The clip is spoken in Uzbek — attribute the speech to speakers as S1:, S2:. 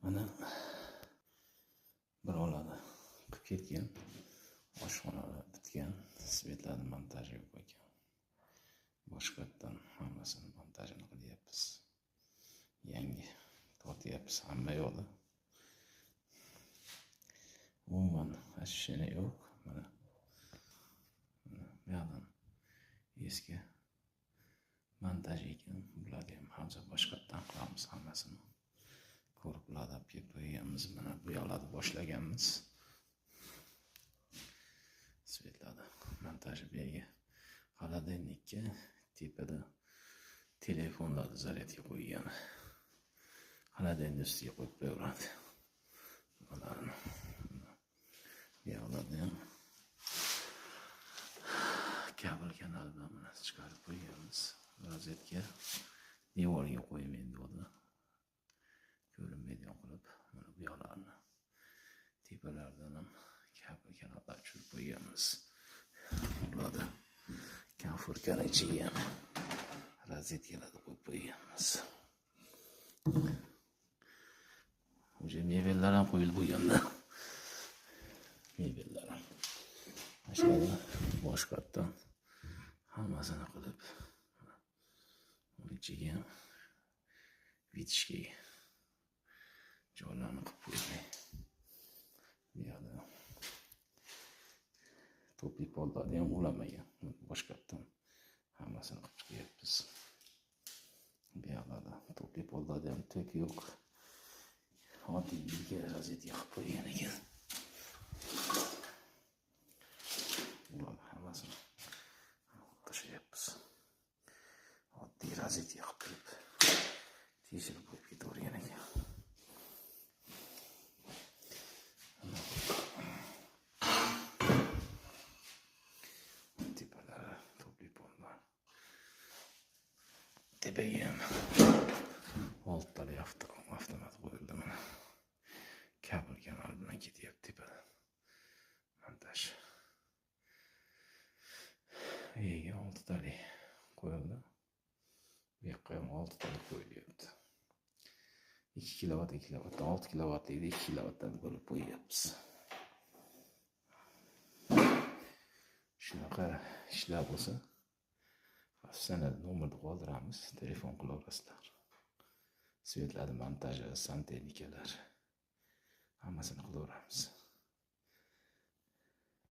S1: Mana bir oladi qilib ketgan. Oshxonalar bitgan, svetlarni montaji yo'q ekan. Boshqatdan hammasini montajini qilyapmiz. Yangi tortyapmiz hamma yo'li. Umuman ashishini yo'q. Mana bu yoqdan eski montaj ekan. Bularni ham hozir boshqatdan qilamiz hammasini. Ko'rib olib kelib qo'yganmiz. Mana bu yoqlarni boshlaganmiz. Svetlarni montaji bu yerga холодильникka tepada telefonlarni zaryadga qo'ygan. Холодильник ustiga qo'yib qo'yaveradi. Bularni bu yoqlarni ham kabel kanal bilan mana chiqarib qo'yganmiz. Rozetka devorga qo'ymaydi dedi. Ko'rinmaydigan qilib mana bu yoqlarni tepalardan ham kabel kanallar tushirib qo'yganmiz. Bularda konfurkani ichiga ham rozetkalarni qo'yib qo'yganmiz. Уже mebellar ham qo'yilib qo'yganda. Mebellar ham aslida boshqatdan hammasini qilib uni ichiga ham vitishga joylarni qilib qo'ygan. Bu yoqda to'pli pollarni ham ulamagan. Boshqatdan hammasini qilib chiqyapmiz. Bu yoqlarda to'pli pollarni ham tek yo'q. Oddiy yilga rozetka qilib qo'ygan ekan. Bularni hammasini tashyapmiz. Oddiy rozetka qilib qo'yib teshib qo'yib ketavergan ekan. Tepalari to'pli pollar. Tepaga ham oltitali avtomat qo'yildi mana. Kabel kanal bilan ketyapti tepada. Montaj. Yerga 6 tali qo'yildi. Bu yoqqa ham 6 tali qo'yilyapti. 2 kilovat, 6 kilovat deydi, 2 kilovatdan bo'lib qo'yyapmiz. Shunaqa ishlar bo'lsa, professional nomerni qoldiramiz, telefon qilaverasizlar. Svetlarni montaji, santexnikalar hammasini qilaveramiz.